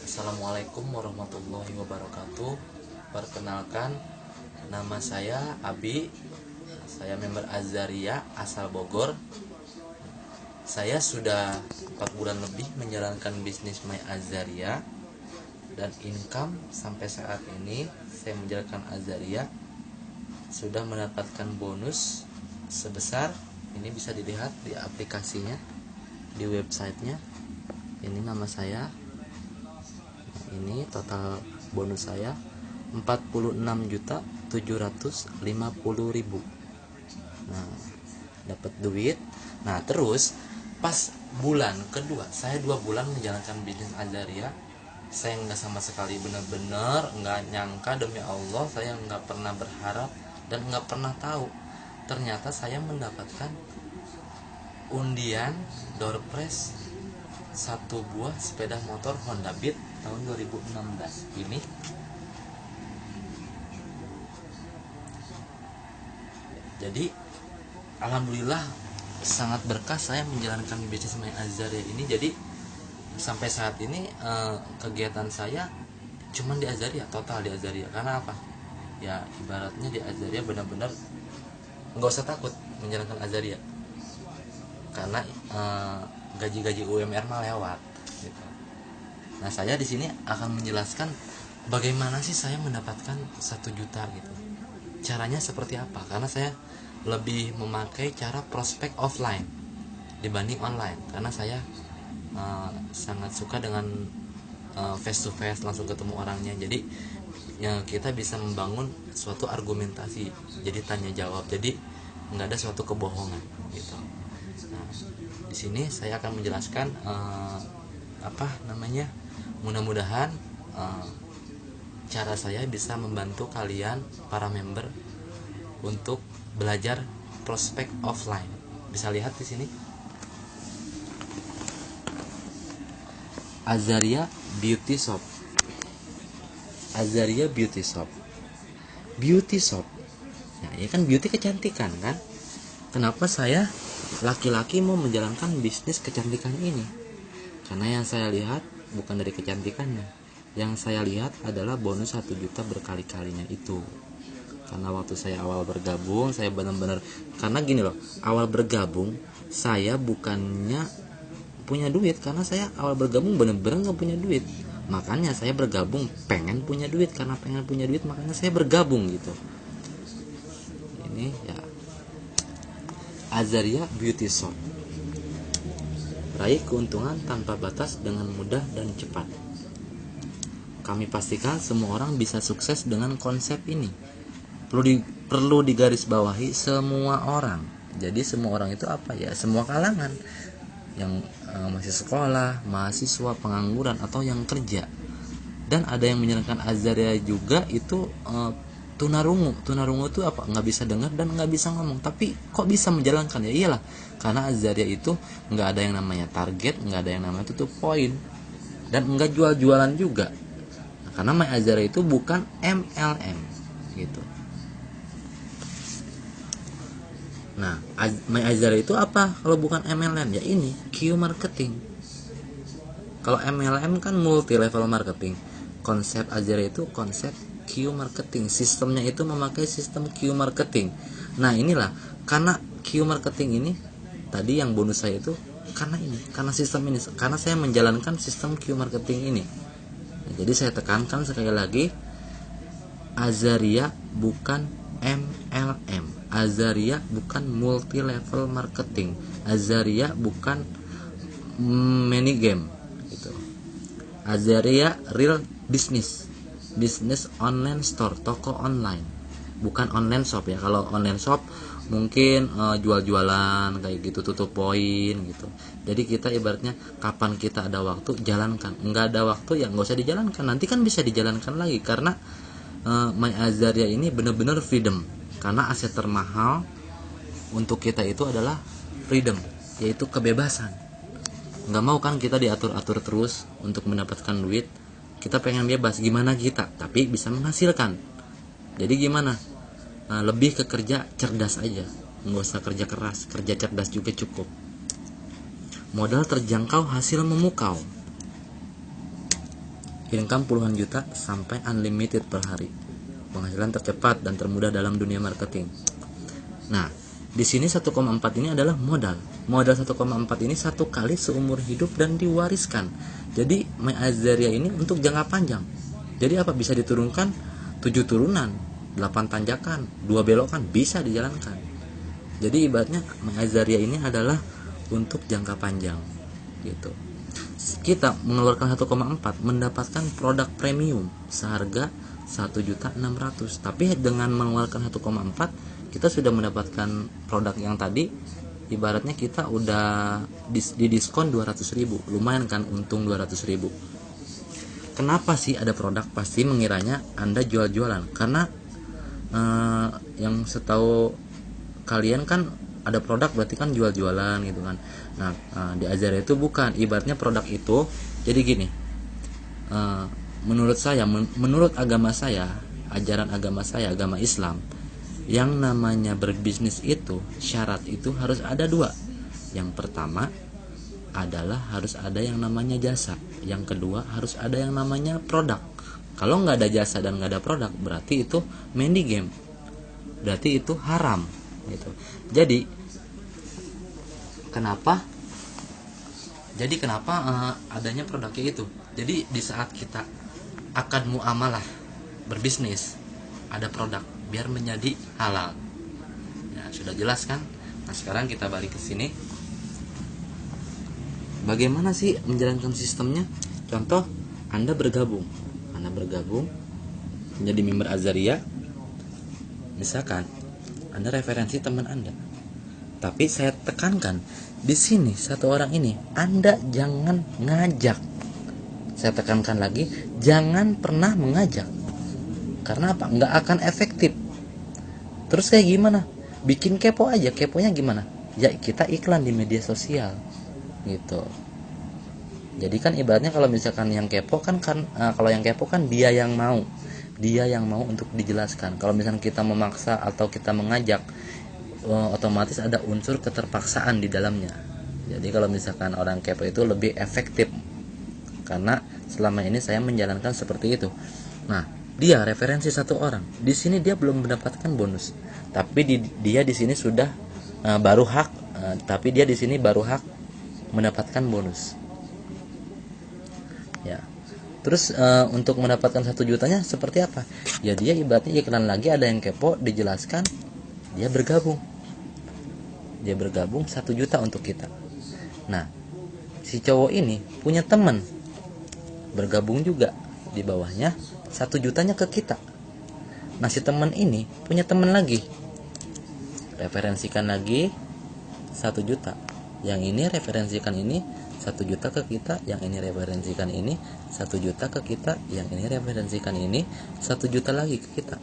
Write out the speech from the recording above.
Assalamualaikum warahmatullahi wabarakatuh. Perkenalkan, nama saya Abi. Saya member Azaria asal Bogor. Saya sudah 4 bulan lebih menjalankan bisnis My Azaria, dan income sampai saat ini saya menjalankan Azaria sudah mendapatkan bonus sebesar, ini bisa dilihat di aplikasinya, di websitenya. Ini nama saya. Ini total bonus saya 46.750.000. Nah, dapat duit. Nah, terus pas bulan kedua, saya 2 bulan menjalankan bisnis Azaria, saya nggak sama sekali, benar-benar nggak nyangka, demi Allah saya nggak pernah berharap dan nggak pernah tahu ternyata saya mendapatkan undian door prize 1 buah sepeda motor Honda Beat tahun 2016 ini. Jadi alhamdulillah sangat berkah saya menjalankan bisnis My Azaria ini. Jadi sampai saat ini kegiatan saya cuman di Azaria, total di Azaria. Karena apa? Ya ibaratnya di Azaria benar-benar nggak usah takut menjalankan Azaria, karena gaji-gaji UMR mah lewat gitu. Nah, saya di sini akan menjelaskan bagaimana sih saya mendapatkan 1 juta gitu. Caranya seperti apa? Karena saya lebih memakai cara prospek offline dibanding online, karena saya sangat suka dengan face to face, langsung ketemu orangnya. Jadi ya, kita bisa membangun suatu argumentasi, jadi tanya jawab, jadi nggak ada suatu kebohongan gitu. Nah, di sini saya akan menjelaskan mudah-mudahan cara saya bisa membantu kalian para member untuk belajar prospek offline. Bisa lihat di sini, Azaria Beauty Shop. Azaria Beauty Shop. Beauty Shop. Nah, ini kan beauty, kecantikan kan? Kenapa saya laki-laki mau menjalankan bisnis kecantikan ini? Karena yang saya lihat bukan dari kecantikannya. Yang saya lihat adalah bonus 1 juta berkali-kalinya itu. Karena waktu saya awal bergabung, saya benar-benar, karena gini loh, awal bergabung saya bukannya punya duit, karena saya awal bergabung benar-benar nggak punya duit. Makanya saya bergabung pengen punya duit, karena pengen punya duit makanya saya bergabung gitu. Ini ya, Azaria Beauty Shop. Raih keuntungan tanpa batas dengan mudah dan cepat. Kami pastikan semua orang bisa sukses dengan konsep ini. Perlu digarisbawahi, semua orang. Jadi semua orang itu apa ya? Semua kalangan, yang masih sekolah, mahasiswa, pengangguran, atau yang kerja. Dan ada yang menjalankan Azaria juga itu tunarungu. Tunarungu itu apa? Nggak bisa dengar dan nggak bisa ngomong, tapi kok bisa menjalankan? Ya iyalah, karena Azaria itu nggak ada yang namanya target, nggak ada yang namanya tutup poin, dan nggak jual-jualan juga. Nah, karena My Azaria itu bukan MLM gitu. Nah, My Azaria itu apa kalau bukan MLM? Ya ini, Q marketing. Kalau MLM kan multi level marketing. Konsep Azaria itu konsep Q marketing. Sistemnya itu memakai sistem Q marketing. Nah, inilah karena Q marketing ini tadi yang bonus saya itu karena sistem ini, karena saya menjalankan sistem Q marketing ini. Nah, jadi saya tekankan sekali lagi, Azaria bukan MLM. Azaria bukan multi level marketing. Azaria bukan mini game gitu. Azaria real business. Business online store, toko online. Bukan online shop ya. Kalau online shop mungkin jual-jualan kayak gitu, tutup poin gitu. Jadi kita ibaratnya kapan kita ada waktu jalankan. Enggak ada waktu ya nggak usah dijalankan. Nanti kan bisa dijalankan lagi, karena My Azaria ini benar-benar freedom. Karena aset termahal untuk kita itu adalah freedom, yaitu kebebasan. Nggak mau kan kita diatur-atur terus untuk mendapatkan duit. Kita pengen bebas, gimana kita, tapi bisa menghasilkan. Jadi gimana? Lebih ke kerja cerdas aja, nggak usah kerja keras, kerja cerdas juga cukup. Modal terjangkau, hasil memukau. income puluhan juta sampai unlimited per hari, penghasilan tercepat dan termudah dalam dunia marketing. Nah, di sini 1,4 ini adalah modal 1,4 ini satu kali seumur hidup dan diwariskan. Jadi My Azaria ini untuk jangka panjang. Jadi apa, bisa diturunkan 7 turunan, 8 tanjakan, 2 belokan, bisa dijalankan. Jadi ibaratnya My Azaria ini adalah untuk jangka panjang gitu. Kita mengeluarkan 1,4 mendapatkan produk premium seharga 1.600.000, tapi dengan mengeluarkan 1,4 kita sudah mendapatkan produk yang tadi, ibaratnya kita udah di diskon 200.000. Lumayan kan, untung 200.000. Kenapa sih ada produk? Pasti mengiranya Anda jual-jualan, karena yang setahu kalian kan ada produk berarti kan jual-jualan gitu kan. Nah, di Azaria itu bukan, ibaratnya produk itu jadi gini, menurut saya, menurut agama saya, ajaran agama saya, agama Islam, yang namanya berbisnis itu syarat itu harus ada 2. Yang pertama adalah harus ada yang namanya jasa, yang kedua harus ada yang namanya produk. Kalau nggak ada jasa dan nggak ada produk, berarti itu main di game, berarti itu haram gitu. Jadi kenapa adanya produknya itu? Jadi di saat kita akan muamalah berbisnis, ada produk biar menjadi halal. Ya, sudah jelas kan? Nah, sekarang kita balik ke sini. Bagaimana sih menjalankan sistemnya? Contoh, Anda bergabung menjadi member Azaria. Misalkan Anda referensi teman Anda. Tapi saya tekankan di sini, satu orang ini Anda jangan ngajak. Saya tekankan lagi, jangan pernah mengajak. Karena apa? Nggak akan efektif. Terus kayak gimana? Bikin kepo aja. Keponya gimana? Ya kita iklan di media sosial gitu. Jadi kan ibaratnya kalau misalkan yang kepo kan kalau yang kepo kan dia yang mau untuk dijelaskan. Kalau misalkan kita memaksa atau kita mengajak, otomatis ada unsur keterpaksaan di dalamnya. Jadi kalau misalkan orang kepo itu lebih efektif, karena selama ini saya menjalankan seperti itu. Nah, dia referensi satu orang, di sini dia belum mendapatkan bonus, tapi dia di sini sudah baru hak mendapatkan bonus. Ya. Terus untuk mendapatkan 1 jutanya seperti apa? Ya dia ibaratnya iklan lagi, ada yang kepo, dijelaskan, dia bergabung 1 juta untuk kita. Nah, si cowok ini punya teman bergabung juga, di bawahnya 1 jutanya ke kita. Nah, si teman ini punya teman lagi, referensikan lagi 1 juta. Yang ini referensikan ini 1 juta ke kita, yang ini referensikan ini 1 juta ke kita, yang ini referensikan ini 1 juta lagi ke kita.